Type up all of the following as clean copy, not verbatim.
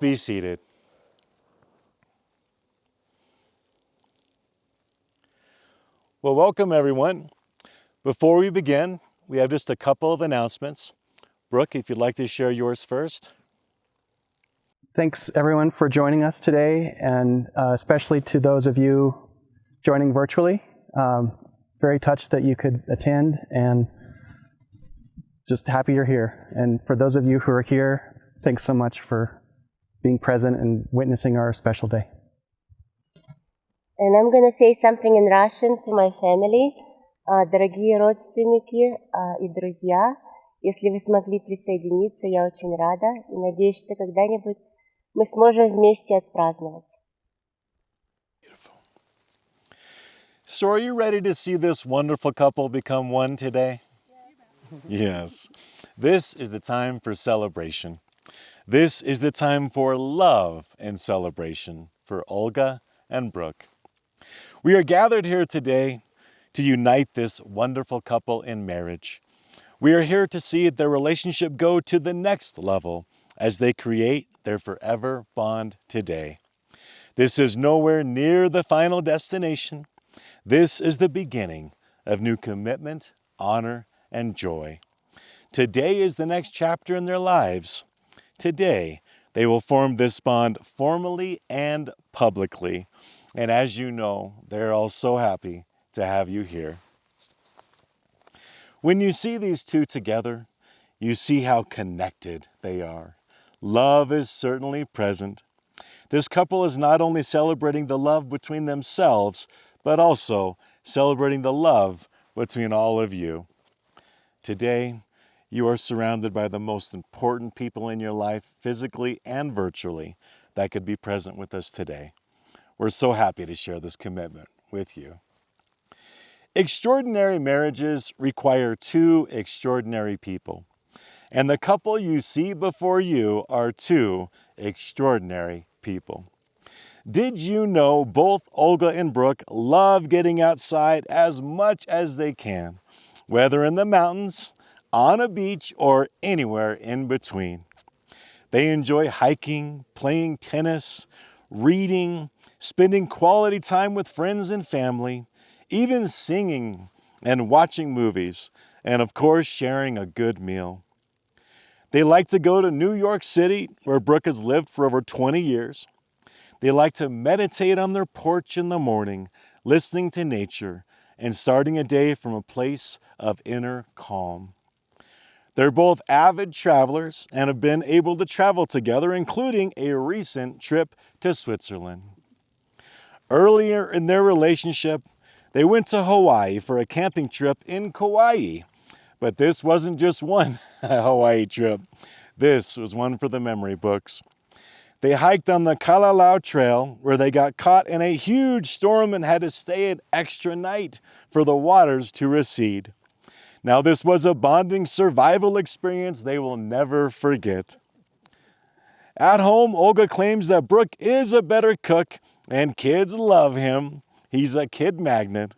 be seated. Well, welcome everyone. Before we begin, we have just a couple of announcements. Brooke, if you'd like to share yours first. Thanks everyone for joining us today, and especially to those of you joining virtually. Very touched that you could attend, and just happy you're here. And for those of you who are here, thanks so much for being present and witnessing our special day. And I'm going to say something in Russian to my family. Дорогие родственники и друзья, если вы смогли присоединиться, я очень рада и надеюсь, что когда-нибудь мы сможем вместе отпраздновать. Beautiful. So are you ready to see this wonderful couple become one today? Yes. This is the time for celebration. This is the time for love and celebration for Olga and Brook. We are gathered here today to unite this wonderful couple in marriage. We are here to see their relationship go to the next level as they create their forever bond today. This is nowhere near the final destination. This is the beginning of new commitment, honor, and joy. Today is the next chapter in their lives. Today, they will form this bond formally and publicly. And as you know, they're all so happy to have you here. When you see these two together, you see how connected they are. Love is certainly present. This couple is not only celebrating the love between themselves, but also celebrating the love between all of you. Today, you are surrounded by the most important people in your life, physically and virtually, that could be present with us today. We're so happy to share this commitment with you. Extraordinary marriages require two extraordinary people. And the couple you see before you are two extraordinary people. Did you know both Olga and Brook love getting outside as much as they can, whether in the mountains, on a beach, or anywhere in between? They enjoy hiking, playing tennis, reading, spending quality time with friends and family, even singing and watching movies, and of course, sharing a good meal. They like to go to New York City, where Brook has lived for over 20 years. They like to meditate on their porch in the morning, listening to nature, and starting a day from a place of inner calm. They're both avid travelers and have been able to travel together, including a recent trip to Switzerland. Earlier in their relationship, they went to Hawaii for a camping trip in Kauai. But this wasn't just one Hawaii trip. This was one for the memory books. They hiked on the Kalalau Trail, where they got caught in a huge storm and had to stay an extra night for the waters to recede. Now, this was a bonding survival experience they will never forget. At home, Olga claims that Brook is a better cook, and kids love him. He's a kid magnet.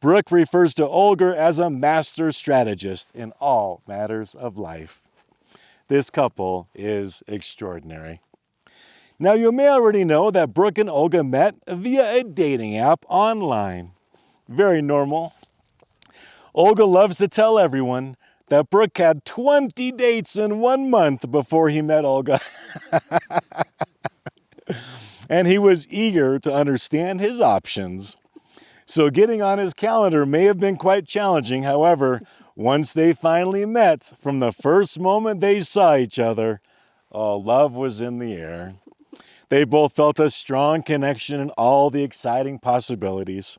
Brook refers to Olga as a master strategist in all matters of life. This couple is extraordinary. Now, you may already know that Brook and Olga met via a dating app online. Very normal. Olga loves to tell everyone that Brook had 20 dates in 1 month before he met Olga. And he was eager to understand his options. So getting on his calendar may have been quite challenging. However, once they finally met, from the first moment they saw each other, love was in the air. They both felt a strong connection and all the exciting possibilities.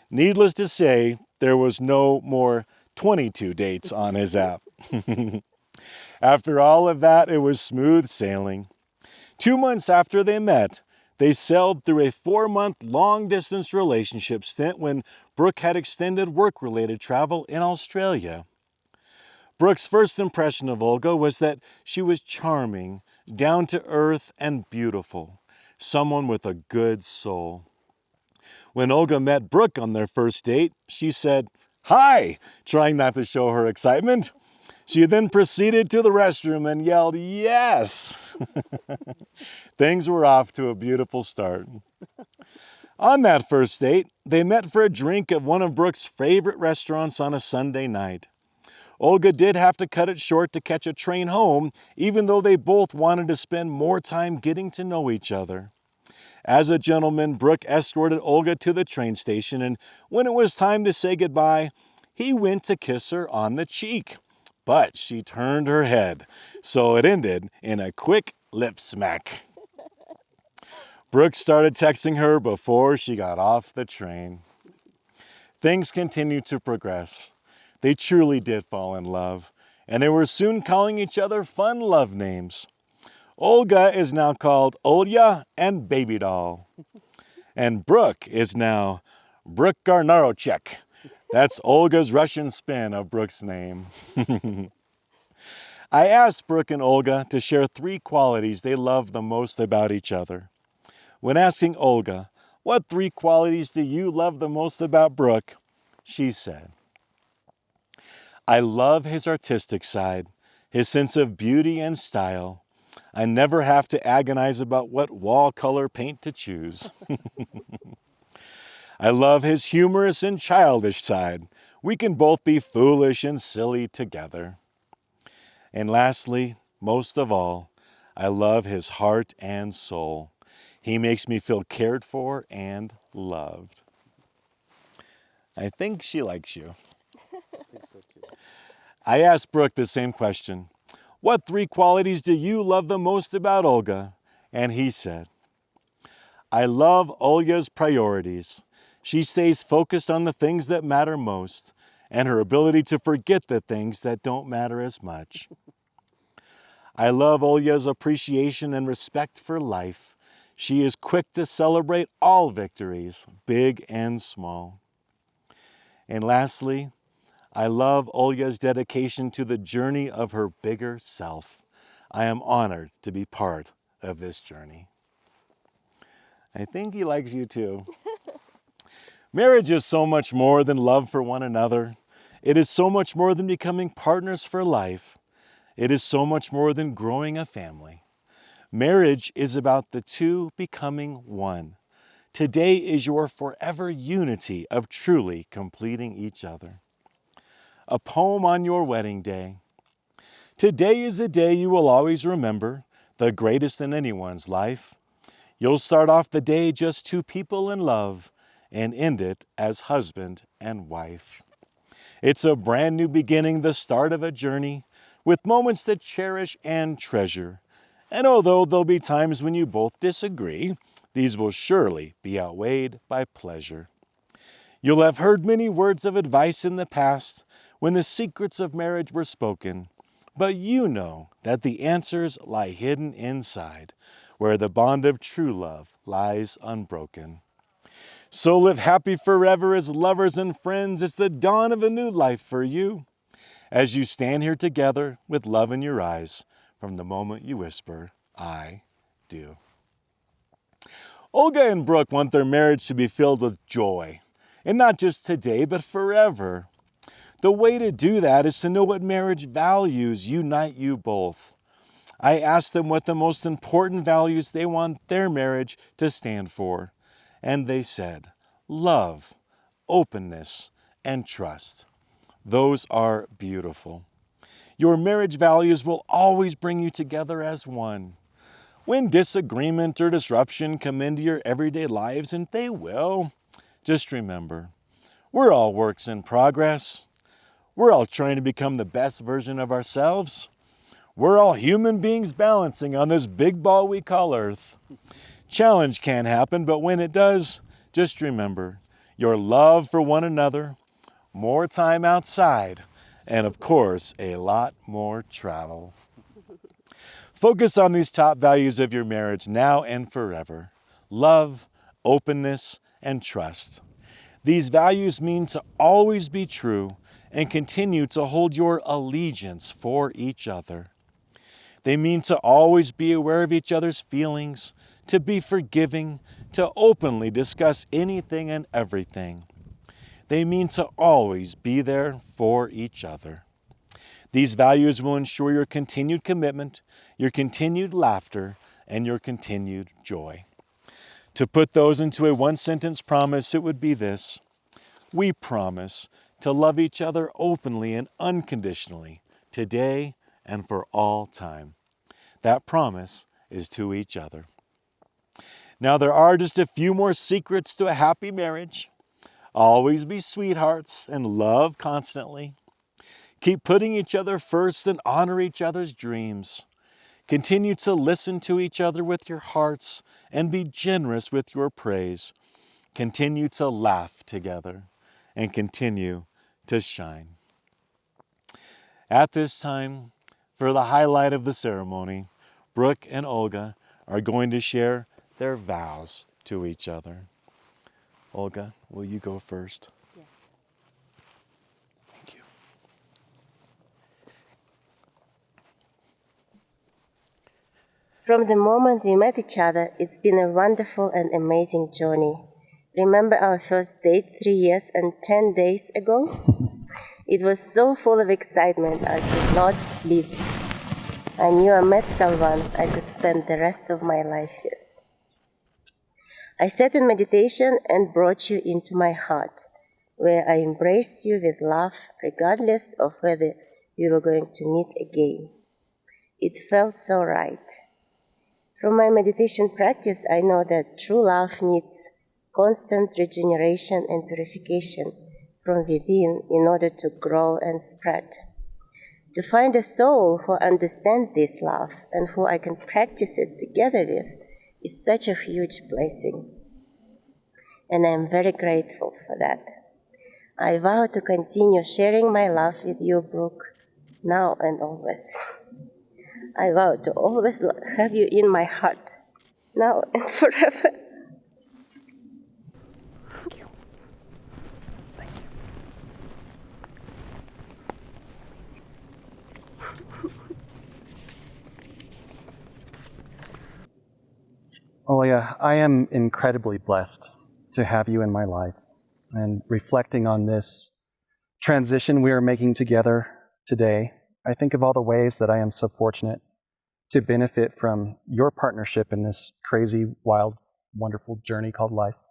Needless to say, there was no more 22 dates on his app. After all of that, it was smooth sailing. 2 months after they met, they sailed through a 4-month long-distance relationship stint when Brook had extended work-related travel in Australia. Brook's first impression of Olga was that she was charming, down-to-earth, and beautiful, someone with a good soul. When Olga met Brook on their first date, she said, "Hi," trying not to show her excitement. She then proceeded to the restroom and yelled, "Yes!" Things were off to a beautiful start. On that first date, they met for a drink at one of Brook's favorite restaurants on a Sunday night. Olga did have to cut it short to catch a train home, even though they both wanted to spend more time getting to know each other. As a gentleman, Brook escorted Olga to the train station, and when it was time to say goodbye, he went to kiss her on the cheek. But she turned her head, so it ended in a quick lip smack. Brook started texting her before she got off the train. Things continued to progress. They truly did fall in love, and they were soon calling each other fun love names. Olga is now called Olya and Baby Doll. And Brook is now Brook Garnarochek. That's Olga's Russian spin of Brook's name. I asked Brook and Olga to share 3 qualities they love the most about each other. When asking Olga, "What 3 qualities do you love the most about Brook?" she said, "I love his artistic side, his sense of beauty and style. I never have to agonize about what wall color paint to choose. I love his humorous and childish side. We can both be foolish and silly together. And lastly, most of all, I love his heart and soul. He makes me feel cared for and loved." I think she likes you. I asked Brook the same question. "What 3 qualities do you love the most about Olga?" And he said, "I love Olga's priorities. She stays focused on the things that matter most, and her ability to forget the things that don't matter as much. I love Olga's appreciation and respect for life. She is quick to celebrate all victories, big and small. And lastly, I love Olga's dedication to the journey of her bigger self. I am honored to be part of this journey." I think he likes you too. Marriage is so much more than love for one another. It is so much more than becoming partners for life. It is so much more than growing a family. Marriage is about the 2 becoming one. Today is your forever unity of truly completing each other. A poem on your wedding day. Today is a day you will always remember, the greatest in anyone's life. You'll start off the day just 2 people in love and end it as husband and wife. It's a brand new beginning, the start of a journey with moments to cherish and treasure. And although there'll be times when you both disagree, these will surely be outweighed by pleasure. You'll have heard many words of advice in the past when the secrets of marriage were spoken, but you know that the answers lie hidden inside, where the bond of true love lies unbroken. So live happy forever as lovers and friends. It's the dawn of a new life for you, as you stand here together with love in your eyes from the moment you whisper, "I do." Olga and Brook want their marriage to be filled with joy, and not just today, but forever. The way to do that is to know what marriage values unite you both. I asked them what the most important values they want their marriage to stand for, and they said, love, openness, and trust. Those are beautiful. Your marriage values will always bring you together as one. When disagreement or disruption come into your everyday lives, and they will, just remember, we're all works in progress. We're all trying to become the best version of ourselves. We're all human beings balancing on this big ball we call Earth. Challenge can happen, but when it does, just remember your love for one another, more time outside, and of course, a lot more travel. Focus on these top values of your marriage now and forever. Love, openness, and trust. These values mean to always be true and continue to hold your allegiance for each other. They mean to always be aware of each other's feelings, to be forgiving, to openly discuss anything and everything. They mean to always be there for each other. These values will ensure your continued commitment, your continued laughter, and your continued joy. To put those into a one-sentence promise, it would be this: we promise to love each other openly and unconditionally, today and for all time. That promise is to each other. Now, there are just a few more secrets to a happy marriage. Always be sweethearts and love constantly. Keep putting each other first and honor each other's dreams. Continue to listen to each other with your hearts and be generous with your praise. Continue to laugh together and continue to shine. At this time, for the highlight of the ceremony, Brook and Olga are going to share their vows to each other. Olga, will you go first? Yes. Thank you. From the moment we met each other, it's been a wonderful and amazing journey. Remember our first date 3 years and 10 days ago? It was so full of excitement I could not sleep. I knew I met someone I could spend the rest of my life with. I sat in meditation and brought you into my heart, where I embraced you with love, regardless of whether we were going to meet again. It felt so right. From my meditation practice, I know that true love needs constant regeneration and purification from within in order to grow and spread. To find a soul who understands this love and who I can practice it together with is such a huge blessing. And I am very grateful for that. I vow to continue sharing my love with you, Brook, now and always. I vow to always have you in my heart, now and forever. Thank you. Thank you. Olga, I am incredibly blessed to have you in my life. And reflecting on this transition we are making together today, I think of all the ways that I am so fortunate to benefit from your partnership in this crazy, wild, wonderful journey called life.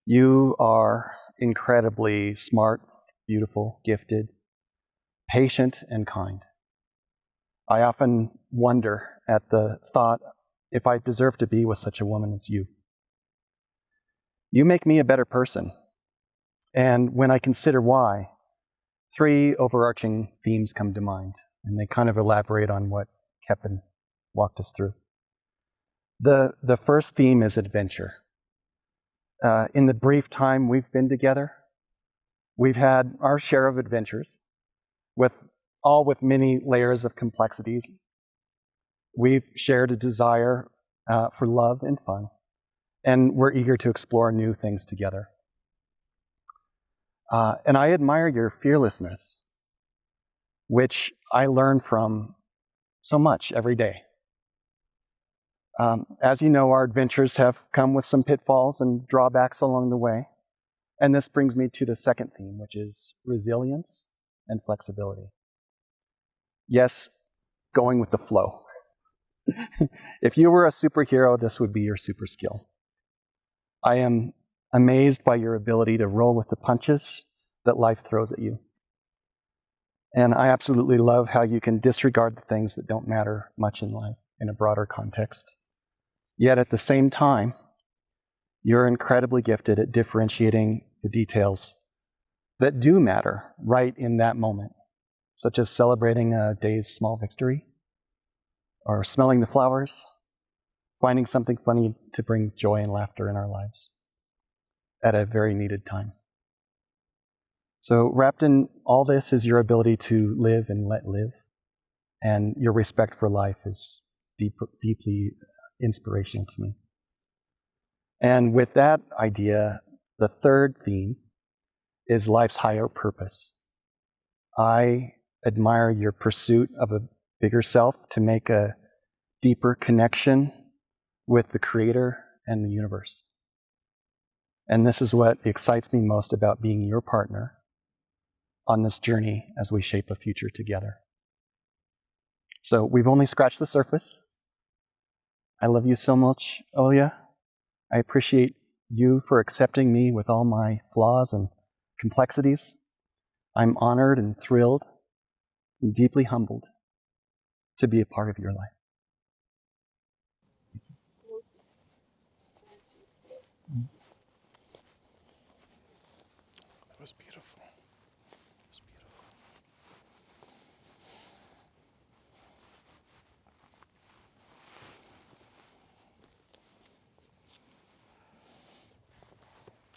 You are incredibly smart, beautiful, gifted, patient, and kind. I often wonder at the thought if I deserve to be with such a woman as you. You make me a better person. And when I consider why, 3 overarching themes come to mind, and they kind of elaborate on what Kevin walked us through. The first theme is adventure. In the brief time we've been together, we've had our share of adventures, with many layers of complexities. We've shared a desire for love and fun, and we're eager to explore new things together. And I admire your fearlessness, which I learn from so much every day. As you know, our adventures have come with some pitfalls and drawbacks along the way. And this brings me to the second theme, which is resilience and flexibility. Yes, going with the flow. If you were a superhero, this would be your super skill. I am amazed by your ability to roll with the punches that life throws at you. And I absolutely love how you can disregard the things that don't matter much in life in a broader context. Yet at the same time, you're incredibly gifted at differentiating the details that do matter right in that moment, such as celebrating a day's small victory, or smelling the flowers, finding something funny to bring joy and laughter in our lives at a very needed time. So wrapped in all this is your ability to live and let live, and your respect for life is deeply inspirational to me. And with that idea, the third theme is life's higher purpose. I admire your pursuit of a bigger self to make a deeper connection with the Creator and the universe. And this is what excites me most about being your partner, on this journey as we shape a future together. So we've only scratched the surface. I love you so much, Olga. I appreciate you for accepting me with all my flaws and complexities. I'm honored and thrilled and deeply humbled to be a part of your life. That was beautiful. It was beautiful.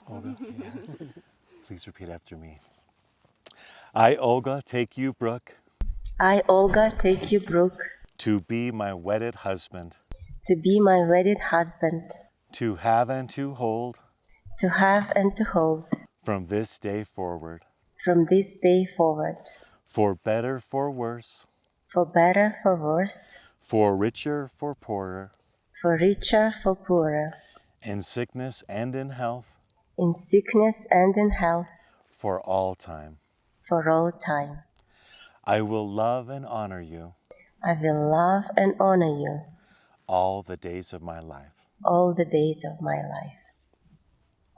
Olga, please repeat after me. I, Olga, take you, Brook, I, Olga, take you, Brook, to be my wedded husband, to be my wedded husband, to have and to hold, to have and to hold, from this day forward, from this day forward, for better, for worse, for better, for worse, for richer, for poorer, for richer, for poorer, in sickness and in health, in sickness and in health, for all time. for all time. I will love and honor you I will love and honor you all the days of my life. all the days of my life.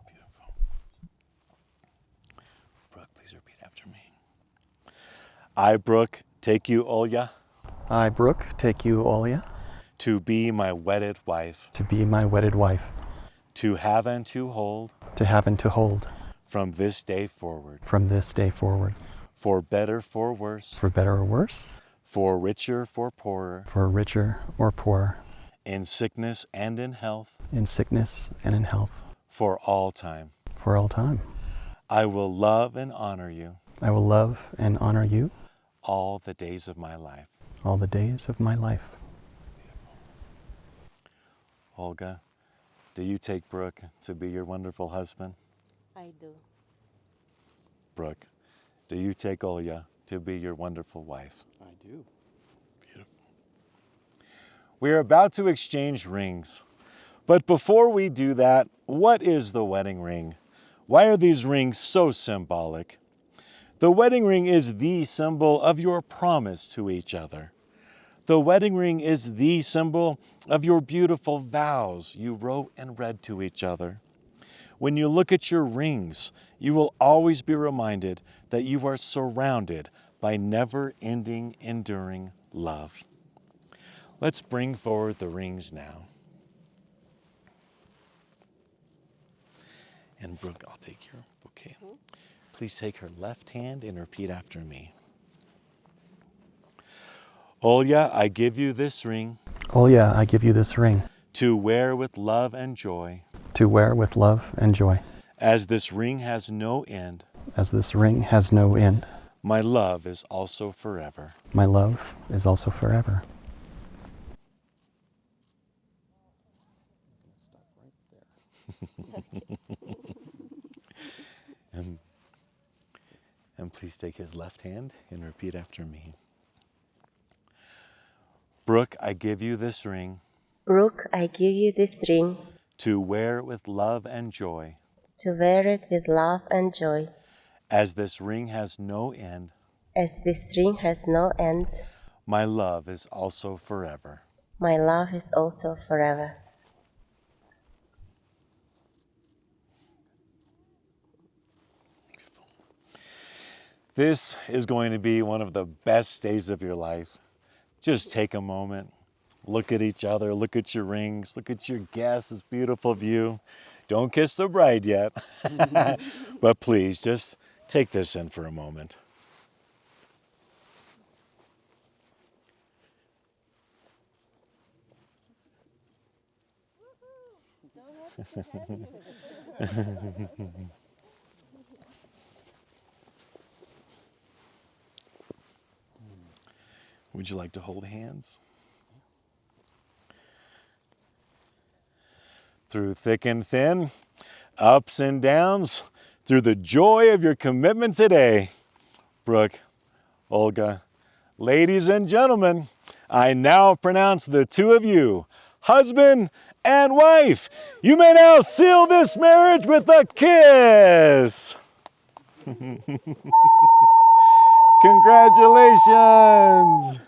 Beautiful. Brooke, please repeat after me. I, Brooke, take you, Olga, I, Brook, take you, Olga, to be my wedded wife, to be my wedded wife, to have and to hold, to have and to hold, from this day forward, from this day forward, for better, for worse, for better or worse, for richer, for poorer, for richer or poorer, in sickness and in health, in sickness and in health, for all time. for all time. I will love and honor you I will love and honor you all the days of my life. all the days of my life. Olga, do you take Brooke to be your wonderful husband? I do. Brooke, do you take Olga to be your wonderful wife? I do. Beautiful. We are about to exchange rings. But before we do that, what is the wedding ring? Why are these rings so symbolic? The wedding ring is the symbol of your promise to each other. The wedding ring is the symbol of your beautiful vows you wrote and read to each other. When you look at your rings, you will always be reminded that you are surrounded by never-ending, enduring love. Let's bring forward the rings now. And Brooke, I'll take your bouquet. Please take her left hand and repeat after me. Olga, I give you this ring Olga, I give you this ring to wear with love and joy, to wear with love and joy. as this ring has no end. As this ring has no end, My love is also forever. my love is also forever. And please take his left hand and repeat after me. Brooke, I give you this ring Brook, I give you this ring to wear with love and joy, to wear it with love and joy, as this ring has no end. as this ring has no end. My love is also forever. My love is also forever. This is going to be one of the best days of your life. Just take a moment, look at each other, look at your rings, look at your guests, this beautiful view. Don't kiss the bride yet, but please just take this in for a moment. Would you like to hold hands? Through thick and thin, ups and downs, through the joy of your commitment today. Brooke, Olga, ladies and gentlemen, I now pronounce the two of you husband and wife. You may now seal this marriage with a kiss. Congratulations!